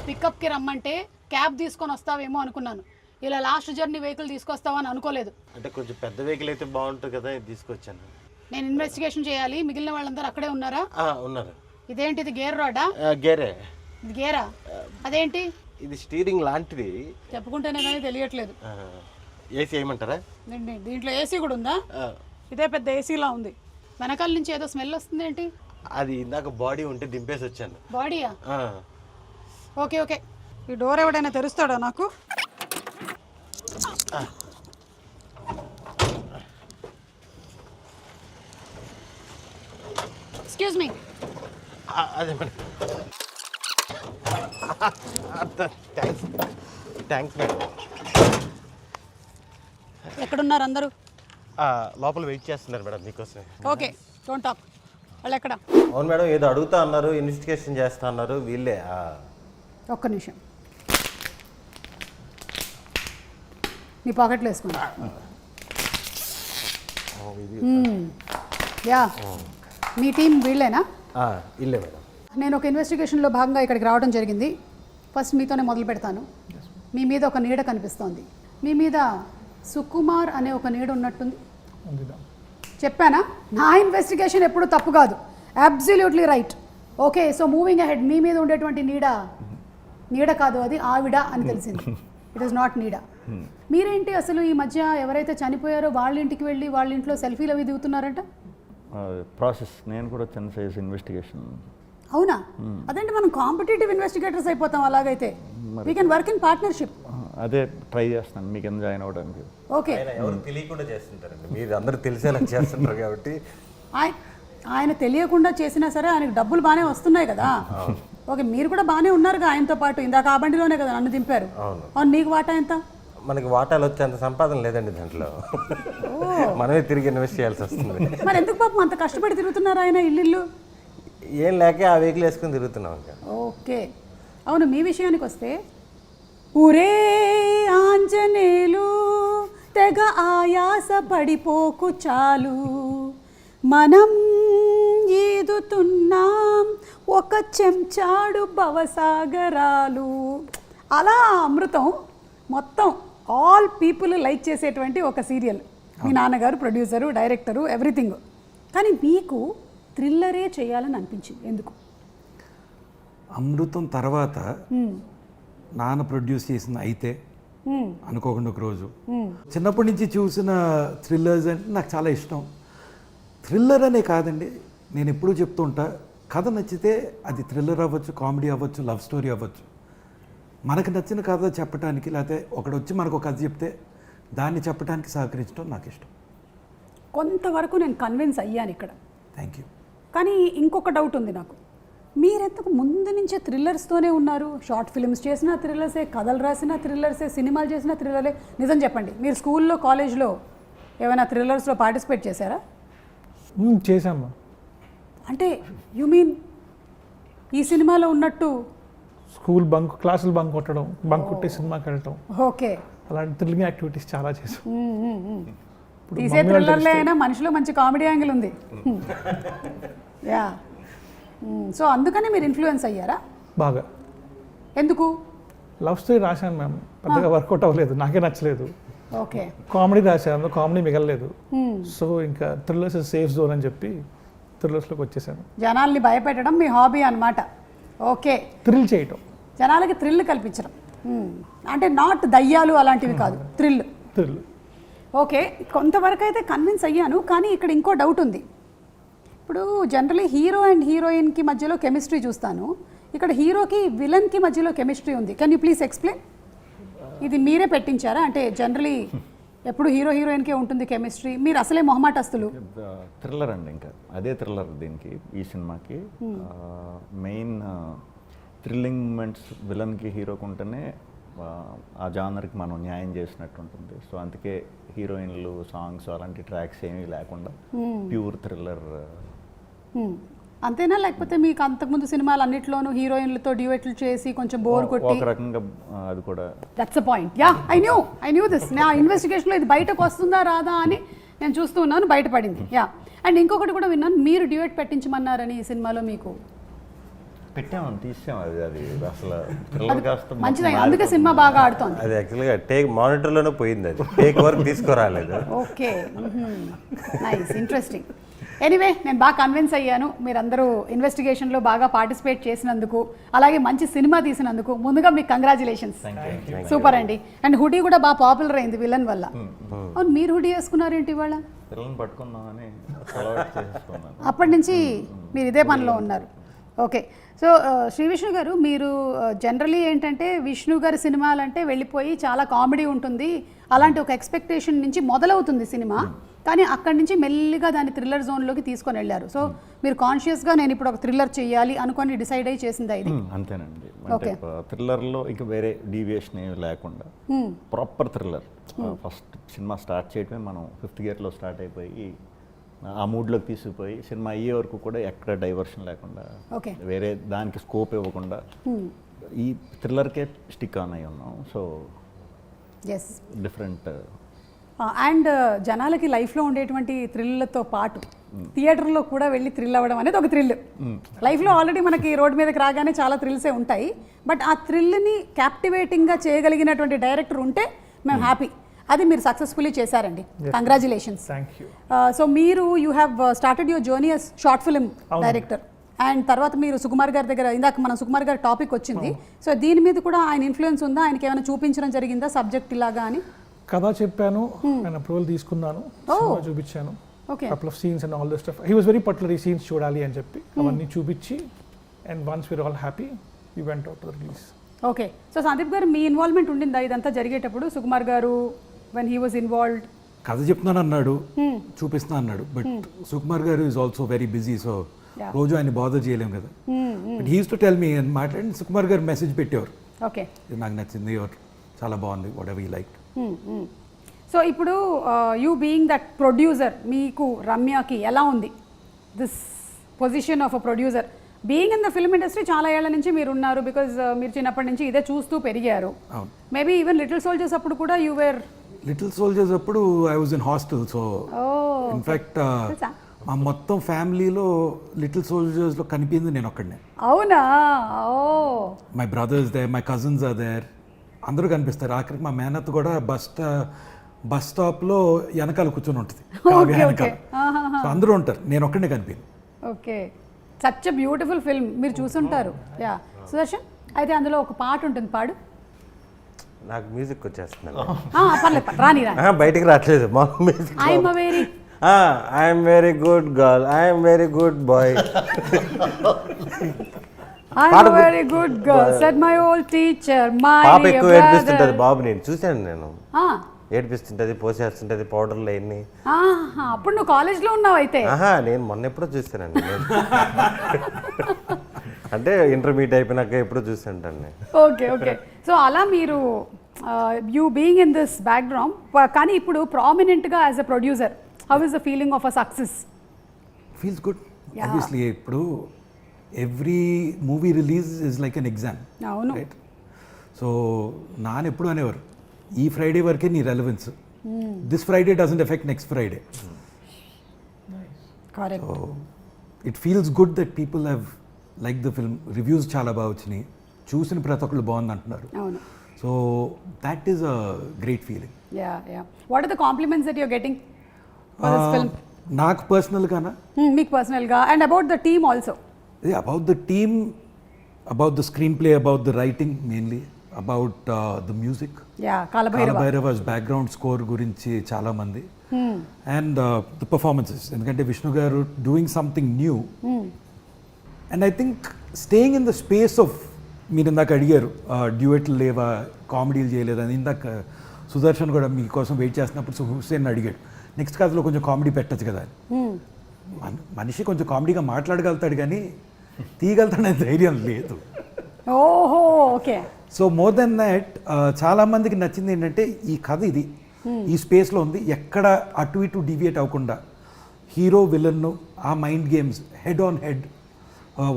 పికప్కి రమ్మంటే క్యాబ్ తీసుకొని వస్తావేమో అనుకున్నాను, ఇలా లాస్ట్ జర్నీ వెహికల్ తీసుకొస్తావని అనుకోలేదు. అంటే కొంచెం పెద్ద వెహికల్ అయితే బాగుంటుంది కదా, ఇది తీసుకొచ్చాను. నేను ఇన్వెస్టిగేషన్ చేయాలి, మిగిలిన వాళ్ళందరూ అక్కడే ఉన్నారా? ఉన్నారు. ఇదేంటి, ఇది గేర్ రాడా? గేరే. ఇది గేరా? అదేంటి? ఇది స్టీరింగ్ లాంటిది. చెప్పుకుంటేనే కానీ తెలియట్లేదు. ఏసీ వేయమంటారా? దీంట్లో ఏసీ కూడా ఉందా? ఇదే పెద్ద ఏసీలా ఉంది. వెనకాల నుంచి ఏదో స్మెల్ వస్తుంది ఏంటి? అది ఇందాక బాడీ ఉంటే దింపేసి వచ్చాను. బాడీయా? Okay okay. ఈ డోర్ ఎవడైనా తెరుస్తాడా నాకు? Excuse me. అదే మేడం. Thanks madam. ఎక్కడున్నారు అందరూ? లోపల వెయిట్ చేస్తున్నారు మేడం మీకోసమే. Okay, don't talk. వాళ్ళు ఎక్కడ? అవును మేడం, ఏదో అడుగుతా అన్నారు, ఇన్వెస్టిగేషన్ చేస్తా అన్నారు. వీళ్ళే. ఒక్క నిమిషం, నీ పాకెట్లో వేసుకుంటా. యా, మీ టీం వీళ్ళేనా? ఇల్లే మేడం. నేను ఒక ఇన్వెస్టిగేషన్లో భాగంగా ఇక్కడికి రావడం జరిగింది. ఫస్ట్ మీతోనే మొదలు పెడతాను. మీ మీద ఒక నీడ కనిపిస్తోంది. మీ మీద సుకుమార్ అనే ఒక నీడ ఉన్నట్టుంది. చెప్పానా? నా ఇన్వెస్టిగేషన్ ఎప్పుడు తప్పు కాదు. Absolutely right. Okay, so moving ahead. మీ మీద ఉండేటువంటి నీడ కాదు, అది ఆవిడ అని తెలిసింది. ఇట్ ఈస్ నాట్ నీడ. మీరేంటి అసలు ఈ మధ్య ఎవరైతే చనిపోయారో వాళ్ళ ఇంటికి వెళ్ళి వాళ్ళ ఇంట్లో సెల్ఫీలు అవి దిగుతున్నారంట? ప్రాసెస్ నేను కూడా చిన్న సైజ్ ఇన్వెస్టిగేషన్. అవునా? అదేంటి, మనం కాంపిటేటివ్ ఇన్వెస్టిగేటర్స్ అయిపోతాం అలాగైతే. We can work in partnership. అదే ట్రై చేస్తాను మీకు ఎందుకు జాయిన్ అవ్వడానికి. ఓకే, ఎవరు తెలియకుండా చేస్తుంటారండి, మీరు అందరూ తెలిసేలా చేస్తుంటారు కాబట్టి. ఆయన తెలియకుండా చేసినా సరే ఆయనకు డబ్బులు బాగానే వస్తున్నాయి కదా. ఓకే, మీరు కూడా బాగానే ఉన్నారుగా ఆయనతో పాటు. ఇందాక ఆ బండిలోనే కదా నన్ను దింపారు. అవును, నీకు వాటా ఎంత? మనకి వాటాలు వచ్చేంత సంపాదన లేదండి దాంట్లో. మనమే తిరిగి ఇన్వెస్ట్ చేయాల్సి వస్తుంది. మరి ఎందుకు పాపం అంత కష్టపడి తిరుగుతున్నారు ఆయన ఇల్లు? ఏం లేక ఆ వెహికల్ వేసుకుని తిరుగుతున్నాం ఇంకా. ఓకే, అవును. మీ విషయానికి వస్తే, ఊరే ఆంజనేయులు తెగ ఆయాస పడిపోకు చాలు, మనం ఈదుతున్నాం ఒక చెంచాడు భవసాగరాలు. అలా అమృతం మొత్తం ఆల్ పీపుల్ లైక్ చేసేటువంటి ఒక సీరియల్. మీ నాన్నగారు ప్రొడ్యూసరు, డైరెక్టరు, ఎవ్రీథింగ్. కానీ మీకు థ్రిల్లరే చేయాలని అనిపించింది ఎందుకు? అమృతం తర్వాత నాన్న ప్రొడ్యూస్ చేసిన అయితే అనుకోకుండా ఒక రోజు, చిన్నప్పటి నుంచి చూసిన థ్రిల్లర్స్ అంటే నాకు చాలా ఇష్టం. థ్రిల్లర్ అనే కాదండి, నేను ఎప్పుడూ చెప్తుంటా, కథ నచ్చితే అది థ్రిల్లర్ అవ్వచ్చు, కామెడీ అవ్వచ్చు, లవ్ స్టోరీ అవ్వచ్చు. మనకు నచ్చిన కథ చెప్పడానికి, లేకపోతే ఒకడు వచ్చి మనకు ఒక కథ చెప్తే దాన్ని చెప్పడానికి సహకరించడం నాకు ఇష్టం. కొంతవరకు నేను కన్విన్స్ అయ్యాను ఇక్కడ. Thank you. కానీ ఇంకొక డౌట్ ఉంది నాకు. మీరెంతకు ముందు నుంచే థ్రిల్లర్స్తోనే ఉన్నారు? షార్ట్ ఫిల్మ్స్ చేసిన థ్రిల్లర్సే, కథలు రాసిన థ్రిల్లర్సే, సినిమాలు చేసిన థ్రిల్లరే. నిజం చెప్పండి, మీరు స్కూల్లో, కాలేజ్లో ఏమైనా థ్రిల్లర్స్లో పార్టిసిపేట్ చేశారా? చేశామ్మా. అంటే యు మీన్ ఈ సినిమాలో ఉన్నట్టు స్కూల్ బంక్, క్లాసులు బంక్ కొట్టడం, బంక్ కొట్టి సినిమాకి వెళ్ళటం, ఓకే, అలాంటి థ్రిల్లింగ్ యాక్టివిటీస్ చాలా చేసాం. తీసే థ్రిల్లర్లే అయినా మనిషిలో మంచి కామెడీ యాంగిల్ ఉంది. యా, సో అందుకని మీరు ఇన్ఫ్లుయెన్స్ అయ్యారా బాగా? ఎందుకు? లవ్ స్టోరీ రాశాను మ్యామ్, పెద్దగా వర్కౌట్ అవ్వలేదు, నాకే నచ్చలేదు. ఓకే, కామెడీ రాశాను, కామెడీ మిగలలేదు. సో ఇంకా థ్రిల్లర్స్ సేఫ్ జోన్ అని చెప్పి థ్రిల్లర్స్లోకి వచ్చేసాను. జనాల్ని భయపెట్టడం మీ హాబీ అన్నమాట. ఓకే, థ్రిల్ చేయటం, జనాలకి థ్రిల్ కల్పించడం. అంటే నాట్ దయ్యాలు అలాంటివి కాదు, థ్రిల్. ఓకే, కొంతవరకు అయితే కన్విన్స్ అయ్యాను. కానీ ఇక్కడ ఇంకో డౌట్ ఉంది. ఇప్పుడు జనరలీ హీరో అండ్ హీరోయిన్కి మధ్యలో కెమిస్ట్రీ చూస్తాను, ఇక్కడ హీరోకి విలన్కి మధ్యలో కెమిస్ట్రీ ఉంది. Can you please explain? ఇది మీరే పెట్టించారా? అంటే జనరలీ ఎప్పుడు హీరో హీరోయిన్కే ఉంటుంది కెమిస్ట్రీ, మీరు అసలే మొహమాటస్తులు. థ్రిల్లర్ అండి, ఇంకా అదే థ్రిల్లర్ దీనికి, ఈ సినిమాకి. మెయిన్ థ్రిల్లింగ్ మూమెంట్స్ విలన్కి హీరోకి ఉంటేనే ఆ జానర్కి మనం న్యాయం చేసినట్టు ఉంటుంది. సో అందుకే హీరోయిన్లు, సాంగ్స్ అలాంటి ట్రాక్స్ ఏమీ లేకుండా ప్యూర్ థ్రిల్లర్. అంతేనా? లేకపోతే మీకు అంతకుముందు సినిమాలు అన్నిట్లోనూ హీరోయిన్లతో డ్యూయెట్లు చేసి కొంచెం బోర్ కొట్టి? ఒక రకంగా అది కూడా. That's the point. Yeah, I knew this. నా ఇన్వెస్టిగేషన్లో ఇది బయటకు వస్తుందా రాదా అని నేను చూస్తూ ఉన్నాను, బయటపడింది. యా, అండ్ ఇంకొకటి కూడా విన్నాను, మీరు డ్యూయెట్ పెట్టించమన్నారని ఈ సినిమాలో మీకు. పెట్టామని తీసాం అది అసలు థ్రిల్లర్ కాస్త మంచిది, అందుకే సినిమా బాగా ఆడుతోంది. అది యాక్చువల్గా టేక్ మానిటర్లోనే పోయింది, అది టేక్ వరకు తీసుకురాలేదు. Okay, nice, interesting. ఎనీవే, నేను బాగా కన్విన్స్ అయ్యాను మీరందరూ ఇన్వెస్టిగేషన్లో బాగా పార్టిసిపేట్ చేసినందుకు, అలాగే మంచి సినిమా తీసినందుకు ముందుగా మీకు కంగ్రాచులేషన్స్. సూపర్ అండి. అండ్ హుడీ కూడా బాగా పాపులర్ అయింది విలన్ వల్ల. అవును, మీరు హుడీ వేసుకున్నారేంటి ఇవాళ? పిల్లల్ని పట్టుకుందామని అలవాటు చేసుకున్నాను. అప్పటి నుంచి మీరు ఇదే పనిలో ఉన్నారు. ఓకే, సో శ్రీ విష్ణు గారు, మీరు జనరలీ ఏంటంటే విష్ణు గారి సినిమాలంటే వెళ్ళిపోయి చాలా కామెడీ ఉంటుంది, అలాంటి ఒక ఎక్స్పెక్టేషన్ నుంచి మొదలవుతుంది సినిమా, కానీ అక్కడి నుంచి మెల్లిగా దాన్ని థ్రిల్లర్ జోన్లోకి తీసుకొని వెళ్ళారు. సో మీరు కాన్షియస్గా నేను ఇప్పుడు ఒక థ్రిల్లర్ చేయాలి అనుకొని డిసైడ్ అయ్యి చేసిందా ఇది? అంతేనండి. అంటే థ్రిల్లర్లో ఇక వేరే డీవియేషన్ ఏమి లేకుండా proper thriller. First cinema start చేయడమే మనం 5th గేర్లో స్టార్ట్ అయిపోయి ఆ మూడ్లోకి తీసుకుపోయి సినిమా అయ్యే వరకు కూడా ఎక్కడ డైవర్షన్ లేకుండా, వేరే దానికి స్కోప్ ఇవ్వకుండా ఈ థ్రిల్లర్కే స్టిక్ ఆన్ అయి ఉన్నాం. So yes, different. అండ్ జనాలకి లైఫ్లో ఉండేటువంటి థ్రిల్లతో పాటు థియేటర్లో కూడా వెళ్ళి థ్రిల్ అవ్వడం అనేది ఒక థ్రిల్. లైఫ్లో ఆల్రెడీ మనకి రోడ్ మీదకి రాగానే చాలా థ్రిల్సే ఉంటాయి, బట్ ఆ థ్రిల్ని క్యాప్టివేటింగ్గా చేయగలిగినటువంటి డైరెక్టర్ ఉంటే మేము హ్యాపీ. అది మీరు సక్సెస్ఫుల్లీ చేశారండి, కంగ్రాచులేషన్స్. Thank you. సో మీరు you have started your journey as short film director, and తర్వాత మీరు సుకుమార్ గారి దగ్గర, ఇందాక మన సుకుమార్ గారి టాపిక్ వచ్చింది, సో దీని మీద కూడా ఆయన ఇన్ఫ్లుయెన్స్ ఉందా? ఆయనకి ఏమైనా చూపించడం జరిగిందా సబ్జెక్ట్ ఇలాగా అని? కథ చెప్పాను, ఆయన అప్రూవల్ తీసుకున్నాను, సినిమా చూపించాను, couple of scenes and all this stuff. He was very particular, ఈ సీన్స్ చూడాలి అని చెప్పి అవన్నీ చూపించి, and once we're all happy we went out to the release. Okay, so Sandeep garu మీ ఇన్వాల్వ్మెంట్ ఉండిందా ఇదంతా జరిగేటప్పుడు? సుకుమార్ గారు వెన్ హీ వాజ్ ఇన్వాల్వ్డ్, కథ చెప్తున్నాను అన్నాడు, చూపిస్తున్నా అన్నాడు, బట్ సుకుమార్ గారు is also very busy, so రోజు ఆయన బాధ చేయలేము కదా. But he use to tell me అని మాట్లాడి సుకుమార్ గారు మెసేజ్ పెట్టేవారు, ఓకే ఇది నాకు నచ్చింది, చాలా బాగుంది, what ever you like. So ఇప్పుడు యూ బీయింగ్ దట్ ప్రొడ్యూసర్, మీకు రమ్యకి ఎలా ఉంది this position of a producer? Being in the film industry చాలా ఏళ్ల నుంచి మీరు ఉన్నారు, బికాజ్ మీరు చిన్నప్పటి నుంచి ఇదే చూస్తూ పెరిగారు. మేబీ ఈవెన్ లిటిల్ సోల్జర్స్ అప్పుడు కూడా యూ వేర్. లిటిల్ సోల్జర్స్ అప్పుడు I was in hostel, so in fact మా మొత్తం ఫ్యామిలీలో లిటిల్ సోల్జర్స్లో కనిపించింది నేను ఒక్కడనే. అవునా? My brothers there, my cousins are there, అందరూ కనిపిస్తారు. ఆఖరికి మా మేనత్ కూడా బస్ స్టాప్లో వెనకాల కూర్చొని ఉంటుంది, వెనకాల. సో అందరూ ఉంటారు, నేను ఒక్కడనే కనిపించింది. Okay, such a beautiful film, మీరు చూసుంటారు. యా, సుదర్శన్, అయితే అందులో ఒక పాట ఉంటుంది, పాడు. నాకు మ్యూజిక్ వచ్చేస్తున్నాను, పర్లేదు, రాని బయటికి రావట్లేదు మా music. I'm very good girl, I'm very good boy, I'm a very good girl, said my old teacher, my పాప dear ఎక్కువ brother. ఏడిపిస్తుంటది బాబు, నేను చూశాను, నేను ఏడిపిస్తుంటది, పోసేస్తుంటది పౌడర్లు అన్ని. అప్పుడు నువ్వు కాలేజ్లో ఉన్నావు అయితే? నేను మొన్న ఎప్పుడో చూసానండి, అంటే ఇంటర్మీడియట్ అయిపోయినాక ఎప్పుడో చూసాను. ఓకే ఓకే, సో అలా మీరు you being in this background, కానీ ఇప్పుడు ప్రామినెంట్గా as a producer, how is the feeling of a success? Feels good. Obviously ఇప్పుడు every movie release is like an exam, right? So నాన్న ఎప్పుడు అనేవారు, ఈ ఫ్రైడే వరకే నీ relevance, this Friday doesn't affect next Friday. So it feels good that people have like the film, reviews చాలా బాగా వచ్చినాయి, చూసిన ప్రతి ఒక్కళ్ళు బాగుంది అంటున్నారు. So that is a great feeling. What are the compliments that you are getting for this film? నాకు పర్సనల్గానా? మీకు పర్సనల్గా, and about the team also. About the team, about the screenplay, about the writing mainly, about the music. Kalabhairava's background score gurinchi chaala mandi, and the performances. Endukante Vishnu garu doing something new, and I think staying in the space of, meer indaka adigaru duet leva, comedy cheyaleda ani, indaka Sudarshan kuda mee kosam wait chestunappudu Hussein adigaru next కథలో కొంచెం comedy పెట్టచ్చు కదా. మనిషి కొంచెం కామెడీగా మాట్లాడగలుగుతాడు కానీ తీయగలుగుతాడనే ధైర్యం లేదు. ఓహో, okay. So more than that చాలామందికి నచ్చింది ఏంటంటే ఈ కథ ఇది ఈ స్పేస్లో ఉంది, ఎక్కడ అటు ఇటు డివియేట్ అవ్వకుండా హీరో విలన్ను ఆ mind games, head on head,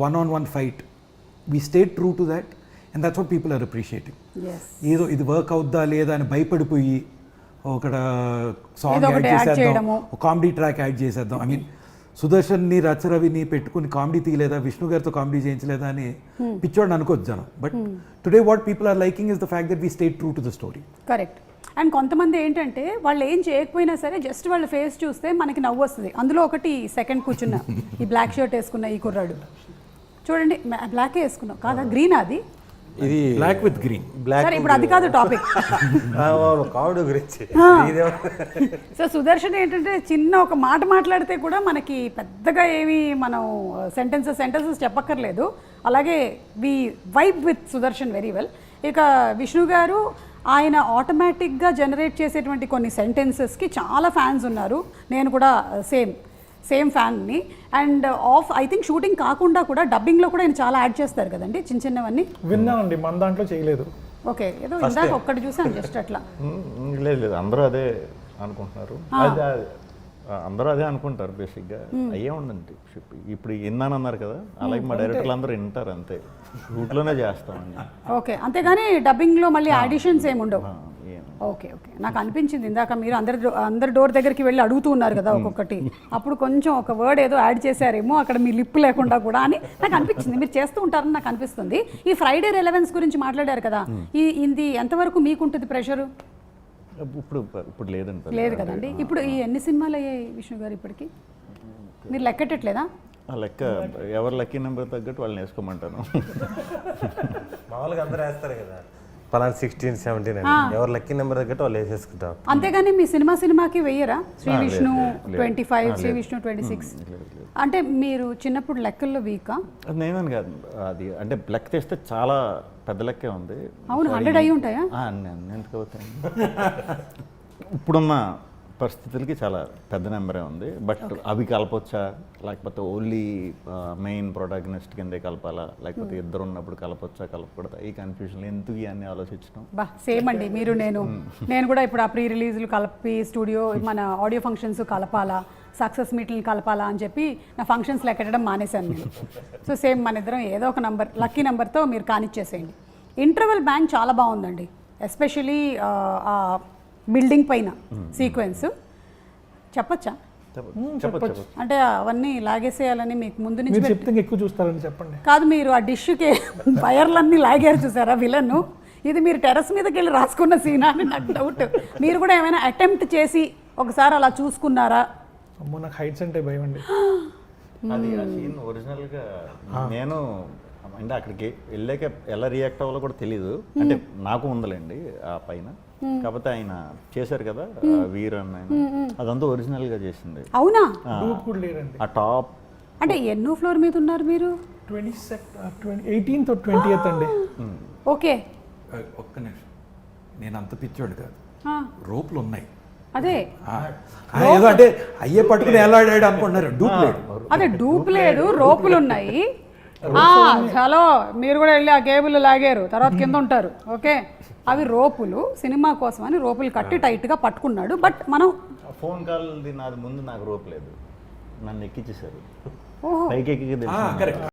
one on one fight, we stayed true to that, and that's what people are appreciating. ఏదో ఇది వర్క్ అవుద్దా లేదా అని భయపడిపోయి ఒక సాంగ్ యాడ్ చేసేద్దాం, ఒక కామెడీ ట్రాక్ యాడ్ చేసేద్దాం. ఐ మీన్ సుదర్శన్ని రచరవిని పెట్టుకుని కామెడీ తీయలేదా, విష్ణు గారితో కామెడీ చేయించలేదా అని పిచ్చోడిని అనుకోవచ్చు జనం. But today what people are liking is the fact that we stay true to the story. Correct. And కొంతమంది ఏంటంటే వాళ్ళు ఏం చేయకపోయినా సరే జస్ట్ వాళ్ళ ఫేస్ చూస్తే మనకి నవ్వు వస్తుంది. అందులో ఒకటి సెకండ్ కూర్చున్న ఈ బ్లాక్ షర్ట్ వేసుకున్న ఈ కుర్రాడు చూడండి, బ్లాకే వేసుకున్నావు కాదా, గ్రీన్ అది ఇది బ్లాక్ విత్ గ్రీన్. బ్లాక్ సరే ఇప్పుడు అది కాదు టాపిక్. కావుడు గురించి సో సుదర్శన్ ఏంటంటే చిన్న ఒక మాట మాట్లాడితే కూడా మనకి పెద్దగా ఏమి మనం సెంటెన్సెస్ చెప్పక్కర్లేదు. అలాగే we vibe with Sudarshan very well. ఇక విష్ణు గారు ఆయన ఆటోమేటిక్గా జనరేట్ చేసేటువంటి కొన్ని సెంటెన్సెస్కి చాలా ఫ్యాన్స్ ఉన్నారు. నేను కూడా సేమ్ ఫ్యాన్ని. అండ్ ఐ థింక్ షూటింగ్ కాకుండా కూడా డబ్బింగ్లో కూడా ఆయన చాలా యాడ్ చేస్తారు కదండి, చిన్న చిన్నవన్నీ. విన్నామండి, మన దాంట్లో చేయలేదు. ఓకే, ఏదో ఇందాక ఒక్కటి చూసాను జస్ట్ అట్లా. లేదు అందరూ అదే అనుకుంటున్నారు. అందరూ అదే అనుకుంటారు బేసిక్గా. అయ్యే ఉండండి ఇప్పుడు విన్నానన్నారు కదా, అలాగే మా డైరెక్టర్లు అందరూ వింటారు అంతే, షూట్లోనే చేస్తామండి. ఓకే, అంతేగాని డబ్బింగ్లో మళ్ళీ ఆడిషన్స్ ఏమి ఉండవు. ఓకే, నాకు అనిపించింది ఇందాక మీరు అందరి డోర్ దగ్గరికి వెళ్ళి అడుగుతూ ఉన్నారు కదా ఒక్కొక్కటి, అప్పుడు కొంచెం ఒక వర్డ్ ఏదో యాడ్ చేశారేమో అక్కడ మీ లిప్ లేకుండా కూడా అని నాకు అనిపించింది. మీరు చేస్తూ ఉంటారని నాకు అనిపిస్తుంది. ఈ ఫ్రైడే రెలవెన్స్ గురించి మాట్లాడారు కదా, ఇది ఎంతవరకు మీకుంటుంది ప్రెషరు? ఇప్పుడు లేదండి. లేదు కదండి. ఇప్పుడు ఈ ఎన్ని సినిమాలు అయ్యాయి విష్ణు గారు ఇప్పటికి, మీరు లెక్కెట్టట్లేదా? ఆ లెక్క ఎవరు లక్కీ నెంబర్ తగ్గట్టు వాళ్ళని వేసుకోమంటాను. మామూలుగా అందరూ వేస్తారు కదా, పలానా 16, 17 అని, ఎవరు లక్కీ నెంబర్ తగ్గట్టు వాళ్ళు వేసేసుకుంటాం. అంతేగాని మీ సినిమాకి వెయ్యరా? శ్రీ విష్ణు 25, శ్రీ విష్ణు 26. అంటే మీరు చిన్నప్పుడు లెక్కల్లో వీకా? నేనని కాదు, అది అంటే లెక్క తెస్తే చాలా పెద్ద లెక్కే ఉంది. అవును, 100 అయి ఉంటాయా? ఎందుకు అవుతాయి, ఇప్పుడున్న పరిస్థితులకి చాలా పెద్ద నెంబరే ఉంది. బట్ అవి కలపొచ్చా, లేకపోతే ఓన్లీ మెయిన్ ప్రొటాగనిస్ట్ కిందే కలపాలా, లేకపోతే ఇద్దరు ఉన్నప్పుడు కలపొచ్చా కలపకూడదా, ఈ కన్ఫ్యూజన్ ఎందుకు ఇవన్నీ ఆలోచించడం. సేమ్ అండి, మీరు నేను కూడా ఇప్పుడు ఆ ప్రీ రిలీజులు కలిపి స్టూడియో మన ఆడియో ఫంక్షన్స్ కలపాలా, సక్సెస్ మీట్లను కలపాలా అని చెప్పి నా ఫంక్షన్స్ లెక్కడం మానేశాను నేను. సో సేమ్ మన ఇద్దరం ఏదో ఒక నంబర్ లక్కీ నెంబర్తో మీరు కానిచ్చేసేయండి. ఇంటర్వెల్ బ్యాంక్ చాలా బాగుందండి, ఎస్పెషలీ బిల్డింగ్ పైన సీక్వెన్స్ చెప్పచ్చా? అంటే అవన్నీ లాగేసేయాలని మీకు ముందు నుంచి చెప్తే ఎక్కువ చూస్తారని చెప్పండి. కాదు, మీరు ఆ డిష్కి వైర్లన్నీ లాగారు చూసారా విలన్, ఇది మీరు టెర్రస్ మీదకి వెళ్ళి రాసుకున్న సీనా అని నాకు డౌట్. మీరు కూడా ఏమైనా అటెంప్ట్ చేసి ఒకసారి అలా చూసుకున్నారా? అమ్మో, నాకు హైట్స్ అంటే భయం అండి. అది ఆ సీన్ ఒరిజినల్గా నేను అంటే అక్కడికి వెళ్ళాక ఎలా రియాక్ట్ అవ్వాలో కూడా తెలీదు. అంటే నాకు ఉందలేండి ఆ పైన, కాకపోతే ఆయన చేశారు కదా వీర్ అన్న ఆయన, అదంతా ఒరిజినల్ గా చేసింది. అవునా? ఆ టాప్ అంటే ఎన్నో ఫ్లోర్ మీద ఉన్నారు మీరు? 18th or 20th అండి. ఓకే, ఒక్క నిమిషం, నేను అంత పిచ్చోడు కాదు, రోపులు ఉన్నాయి. అదే ఏదో అంటే అయ్యే పట్టుకుని ఎలాడాడు అనుకుంటున్నారు, డూప్ లేదు. అదే డూప్ లేదు, రోపులు ఉన్నాయి. హలో, మీరు కూడా వెళ్ళి ఆ కేబుల్ లాగారు, తర్వాత కింద ఉంటారు. ఓకే, అవి రోపులు, సినిమా కోసం అని రోపులు కట్టి టైట్గా పట్టుకున్నాడు. బట్ మనం ఫోన్ కాల్ నాది ముందు నాకు రోప్ లేదు, నన్ను ఎక్కించేశారు. ఓహో, పైకి ఎక్కి